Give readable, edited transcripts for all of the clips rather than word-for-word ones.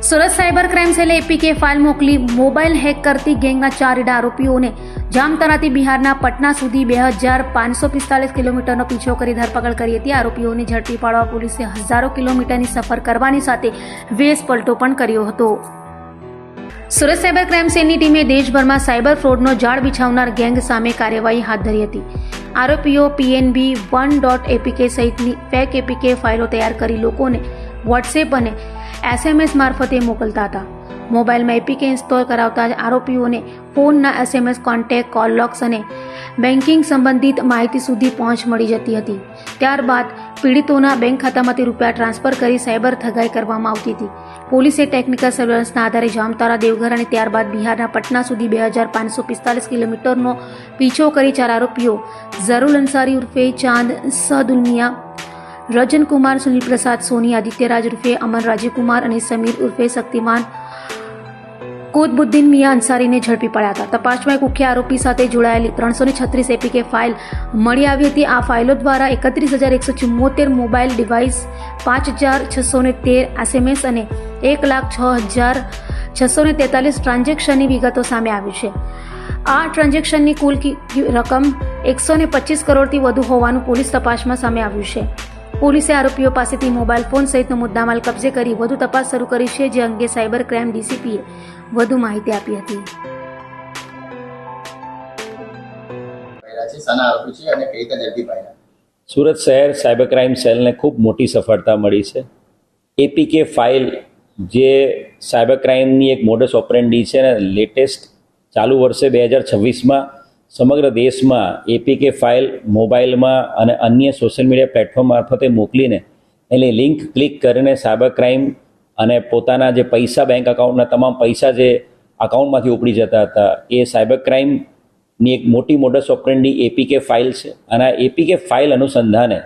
Surat cyber crime સેલે APK file મોકલી mobile hack કરતી ગેંગના 4 ઇડા આરોપીઓને જામતારાથી બિહારના પટના સુધી 2545 કિલોમીટરનો પીછો કરી ધરપકડ કરી હતી. આરોપીઓને ઝડપી પાડવા પોલીસે હજારો કિલોમીટરની સફર કરવાની સાથે વેશ પલટો પણ કર્યો હતો. સુરત સાયબર ક્રાઇમ સેલની ટીમે દેશભરમાં સાયબર ફ્રોડનો જાળ બિછાવનાર ગેંગ સામે કાર્યવાહી હાથ ધરી હતી. આરોપીઓ PNB1.apk સહિતની ફેક એપીકે ફાઇલો તૈયાર કરી લોકોને વોટ્સએપ અને SMS મારફતે મોકલતા હતા. મોબાઈલમાં એપીકે ઇન્સ્ટોલ કરાવતા જ આરોપીઓને ફોનના SMS, કોન્ટેક્ટ, કોલ લોગ્સ અને બેન્કિંગ સંબંધિત માહિતી સુધી પહોંચ મળી જતી હતી. ત્યારબાદ પીડિતોના બેંક ખાતામાંથી રૂપિયા ટ્રાન્સફર કરી સાયબર ઠગાઈ કરવામાં આવતી હતી. પોલીસે ટેકનિકલ સર્વેલન્સના આધારે જામતારા, દેવઘર અને ત્યારબાદ બિહારના પટના સુધી 2545 કિલોમીટરનો પીછો કરી 4 આરોપીઓ ઝરુલ અંસારી ઉર્ફે ચાંદ, સદુલ્મિયા, રજન કુમાર, સુનિલ પ્રસાદ સોની, આદિત્યરાજ ઉર્ફે અમન, રાજીવ કુમાર અને સમીર ઉર્ફે શક્તિમાન કુતબુદ્દીન મિયા અંસારીને ઝડપી પડ્યા હતા. તપાસમાં એક મુખ્ય આરોપી સાથે જોડાયેલી 336 એપીકે ફાઇલ મળી આવી હતી. આ ફાઇલો દ્વારા 31,174 મોબાઈલ ડિવાઇસ, 5,613 SMS અને 1,06,643 ટ્રાન્ઝેક્શનની વિગતો સામે આવી છે. આ ટ્રાન્ઝેક્શનની કુલ રકમ 125 કરોડથી વધુ હોવાનું પોલીસ તપાસમાં સામે આવ્યું છે. પોલીસે આરોપીઓ પાસેથી મોબાઈલ ફોન સહિતનો મુદ્દામાલ કબજે કરી વધુ તપાસ શરૂ કરી છે, જે અંગે સાયબર ક્રાઇમ DCPએ વધુ માહિતી આપી હતી. સુરત શહેર સાયબર ક્રાઇમ સેલને ખૂબ મોટી સફળતા મળી છે. એપીકે ફાઇલ જે સાયબર ક્રાઇમની એક મોડસ ઓપરેન્ડી છે ને, લેટેસ્ટ ચાલુ વર્ષે 2026માં સમગ્ર દેશમાં એપીકે ફાઇલ મોબાઈલમાં અને અન્ય સોશિયલ મીડિયા પ્લેટફોર્મ મારફતે મોકલીને એની લિંક ક્લિક કરીને સાયબર ક્રાઇમ અને પોતાના જે પૈસા, બેંક અકાઉન્ટના તમામ પૈસા જે અકાઉન્ટમાંથી ઉપડી જતા હતા, એ સાયબર ક્રાઇમની એક મોટી મોડસ ઓપરેન્ડી એપીકે ફાઇલ છે. અને આ એપીકે ફાઇલ અનુસંધાને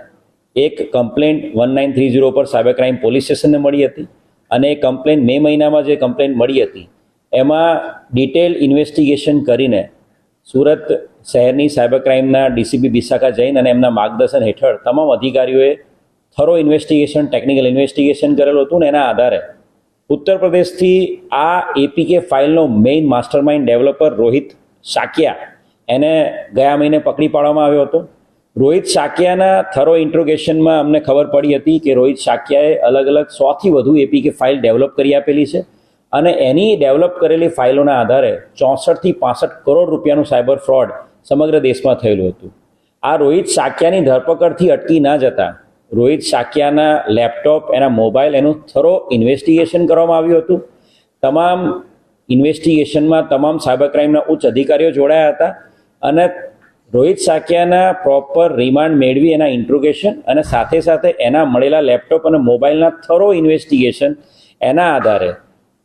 એક કમ્પ્લેન્ટ 1930 પર સાયબર ક્રાઇમ પોલીસ સ્ટેશનને મળી હતી. અને એ કમ્પ્લેન્ટ મે મહિનામાં જે કમ્પ્લેન્ટ મળી હતી એમાં ડિટેલ ઇન્વેસ્ટિગેશન કરીને સુરત શહેરની સાયબર ક્રાઇમના DCP વિશાખા જૈન અને એમના માર્ગદર્શન હેઠળ તમામ અધિકારીઓએ થરો ઇન્વેસ્ટિગેશન, ટેકનિકલ ઇન્વેસ્ટિગેશન કરેલું હતું. ને એના આધારે ઉત્તર પ્રદેશથી આ એપીકે ફાઇલનો મેઇન માસ્ટરમાઇન્ડ ડેવલપર રોહિત શાક્યા એને ગયા મહિને પકડી પાડવામાં આવ્યો હતો. રોહિત શાક્યાના થરો ઇન્ટ્રોગેશનમાં અમને ખબર પડી હતી કે રોહિત શાક્યાએ અલગ અલગ 100થી વધુ એપીકે ફાઇલ ડેવલપ કરી આપેલી છે. અને એની ડેવલપ કરેલી ફાઇલોના આધારે 64થી 65 કરોડ રૂપિયાનું સાયબર ફ્રોડ સમગ્ર દેશમાં થયેલું હતું. આ રોહિત શાક્યાની ધરપકડથી અટકી ના જતા રોહિત શાક્યાના લેપટોપ, એના મોબાઈલ, એનું થરો ઇન્વેસ્ટિગેશન કરવામાં આવ્યું હતું. તમામ ઇન્વેસ્ટિગેશનમાં તમામ સાયબર ક્રાઇમના ઉચ્ચ અધિકારીઓ જોડાયા હતા. અને રોહિત શાક્યાના પ્રોપર રિમાન્ડ મેળવી એના ઇન્ટ્રોગેશન અને સાથે સાથે એના મળેલા લેપટોપ અને મોબાઈલના થરો ઇન્વેસ્ટિગેશન, એના આધારે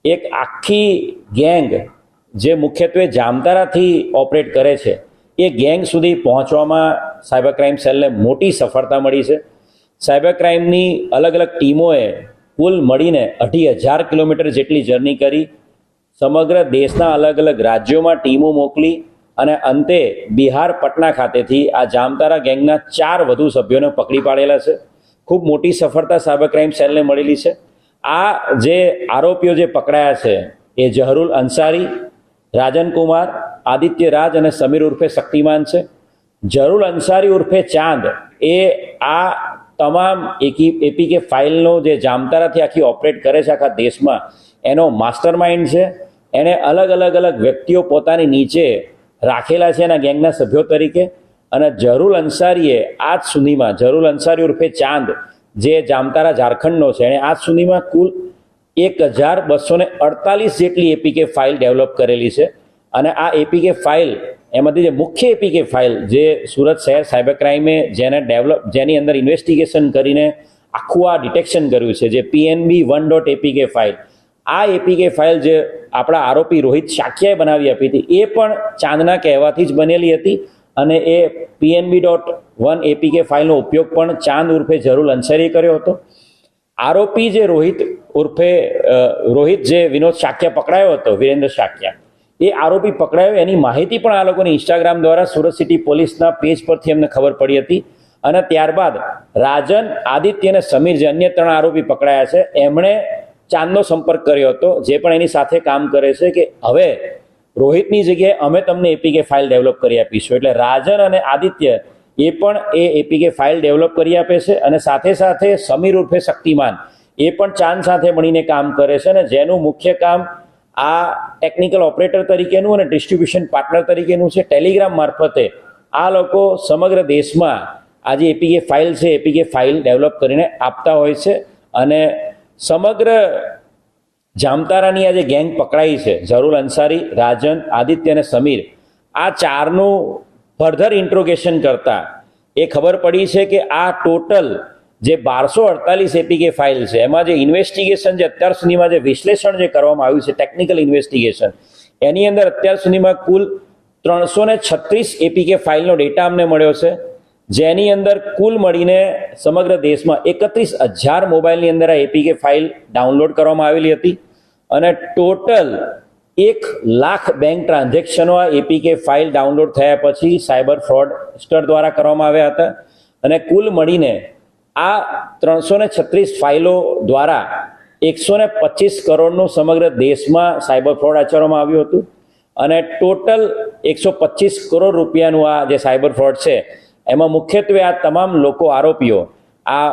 એક આખી ગેંગ જે મુખ્યત્વે જામતારાથી ઓપરેટ કરે છે, એ ગેંગ સુધી પહોંચવામાં સાયબર ક્રાઇમ સેલને મોટી સફળતા મળી છે. સાયબર ક્રાઇમની અલગ અલગ ટીમોએ કુલ મળીને 2,500 કિલોમીટર જેટલી જર્ની કરી, સમગ્ર દેશના અલગ અલગ રાજ્યોમાં ટીમો મોકલી અને અંતે બિહાર પટના ખાતેથી આ જામતારા ગેંગના 4 વધુ સભ્યોને પકડી પાડેલા છે. ખૂબ મોટી સફળતા સાયબર ક્રાઇમ સેલને મળેલી છે. આ જે આરોપીઓ જે પકડાયા છે એ ઝરુલ અંસારી, રાજન કુમાર, આદિત્યરાજ અને સમીર ઉર્ફે શક્તિમાન છે. ઝરુલ અંસારી ઉર્ફે ચાંદ એ આ તમામ એપીકે ફાઇલનો જે જામતારાથી આખી ઓપરેટ કરે છે આખા દેશમાં, એનો માસ્ટર માઇન્ડ છે. એણે અલગ અલગ વ્યક્તિઓ પોતાની નીચે રાખેલા છે એના ગેંગના સભ્યો તરીકે. અને ઝરુલ અંસારીએ આજ સુધીમાં, ઝરુલ અંસારી ઉર્ફે ચાંદ જે જામતારા ઝારખંડનો છે, એણે આજ સુધીમાં કુલ 1,248 જેટલી એપીકે ફાઇલ ડેવલપ કરેલી છે. અને આ એપીકે ફાઇલ, એમાંથી જે મુખ્ય એપીકે ફાઇલ જે સુરત શહેર સાયબર ક્રાઇમે જેની અંદર ઇન્વેસ્ટિગેશન કરીને આખું આ ડિટેક્શન કર્યું છે, જે PNB1.apk ફાઇલ, આ એપીકે ફાઇલ જે આપણા આરોપી રોહિત શાક્યાએ બનાવી આપી હતી, એ પણ ચાંદના કહેવાથી જ બનેલી હતી. અને એ PNB.1apk ફાઇલનો ઉપયોગ પણ ચાંદ ઉર્ફે ઝરુલ અંસારીએ કર્યો હતો. આરોપી જે રોહિત જે વિનોદ શાક્યા પકડાયો હતો, વિરેન્દ્ર શાક્યા, એ આરોપી પકડાયો એની માહિતી પણ આ લોકોને ઇન્સ્ટાગ્રામ દ્વારા સુરત સિટી પોલીસના પેજ પરથી અમને ખબર પડી હતી. અને ત્યારબાદ રાજન, આદિત્ય અને સમીર જે અન્ય 3 આરોપી પકડાયા છે, એમણે ચાંદનો સંપર્ક કર્યો હતો, જે પણ એની સાથે કામ કરે છે, કે હવે રોહિતની જગ્યાએ અમે તમને એપીકે ફાઇલ ડેવલપ કરી આપીશું. એટલે રાજન અને આદિત્ય એ પણ એ એપીકે ફાઇલ ડેવલપ કરી આપે છે, અને સાથે સાથે સમીર ઉર્ફે શક્તિમાન એ પણ ચાંદ સાથે મળીને કામ કરે છે, અને જેનું મુખ્ય કામ આ ટેકનિકલ ઓપરેટર તરીકેનું અને ડિસ્ટ્રીબ્યુશન પાર્ટનર તરીકેનું છે. ટેલિગ્રામ મારફતે આ લોકો સમગ્ર દેશમાં આ જે એપીકે ફાઇલ છે એપીકે ફાઇલ ડેવલપ કરીને આપતા હોય છે. અને સમગ્ર જામતારાની આ જે ગેંગ પકડાઈ છે, ઝરુલ અંસારી, રાજન, આદિત્ય અને સમીર, આ ચારનું ફર્ધર ઇન્ટ્રોગેશન કરતા એ ખબર પડી છે કે આ ટોટલ જે 1248 એપીકે ફાઇલ છે, એમાં જે ઇન્વેસ્ટિગેશન જે અત્યાર સુધીમાં જે વિશ્લેષણ જે કરવામાં આવ્યું છે, ટેકનિકલ ઇન્વેસ્ટિગેશન, એની અંદર અત્યાર સુધીમાં કુલ 336 એપીકે ફાઇલનો ડેટા અમને મળ્યો છે, જેની અંદર કુલ મળીને સમગ્ર દેશમાં 31,000 મોબાઈલની અંદર આ એપીકે ફાઇલ ડાઉનલોડ કરવામાં આવેલી હતી. અને ટોટલ 1 લાખ બેંક ટ્રાન્ઝેક્શનો આ એપીકે ફાઇલ ડાઉનલોડ થયા પછી સાયબર ફ્રોડસ્ટર દ્વારા કરવામાં આવ્યા હતા. અને કુલ મળીને આ 336 ફાઇલો દ્વારા 125 કરોડનું સમગ્ર દેશમાં સાયબર ફ્રોડ આચરવામાં આવ્યું હતું. અને ટોટલ 125 કરોડ રૂપિયાનું આ જે સાયબર ફ્રોડ છે, એમાં મુખ્યત્વે આ તમામ લોકો, આરોપીઓ, આ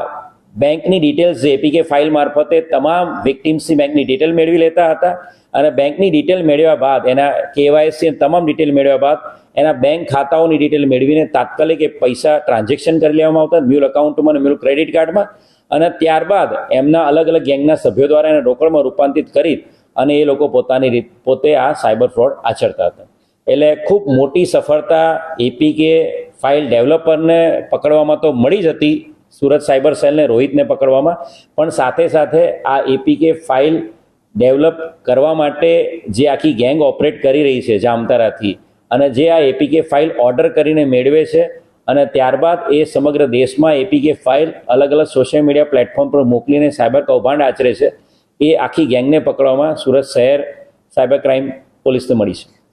બેંકની ડિટેલ્સ જે એપીકે ફાઇલ મારફતે તમામ વિક્ટિમ્સની બેંકની ડિટેલ મેળવી લેતા હતા. અને બેંકની ડિટેલ મેળવ્યા બાદ, એના કેવાયસી તમામ ડિટેલ મેળવ્યા બાદ એના બેંક ખાતાઓની ડિટેલ મેળવીને તાત્કાલિક એ પૈસા ટ્રાન્ઝેક્શન કરી લેવામાં આવતા મ્યુલ એકાઉન્ટમાં અને મ્યુલ ક્રેડિટ કાર્ડમાં. અને ત્યારબાદ એમના અલગ અલગ ગેંગના સભ્યો દ્વારા એને રોકડમાં રૂપાંતરિત કરી અને એ લોકો પોતે આ સાયબર ફ્રોડ આચરતા હતા. એટલે ખૂબ મોટી સફળતા એપીકે ફાઇલ ડેવલપરને પકડવામાં તો મળી જ હતી, સુરત સાયબર સેલને, રોહિતને પકડવામાં, પણ સાથે સાથે આ એપીકે ફાઇલ ડેવલપ કરવા માટે જે આખી ગેંગ ઓપરેટ કરી રહી છે જામતારાથી, અને જે આ એપીકે ફાઇલ ઓર્ડર કરીને મેળવે છે અને ત્યારબાદ એ સમગ્ર દેશમાં એપીકે ફાઇલ અલગ અલગ સોશિયલ મીડિયા પ્લેટફોર્મ પર મોકલીને સાયબર કૌભાંડ આચરે છે, એ આખી ગેંગને પકડવામાં સુરત શહેર સાયબર ક્રાઇમ પોલીસને મળી છે.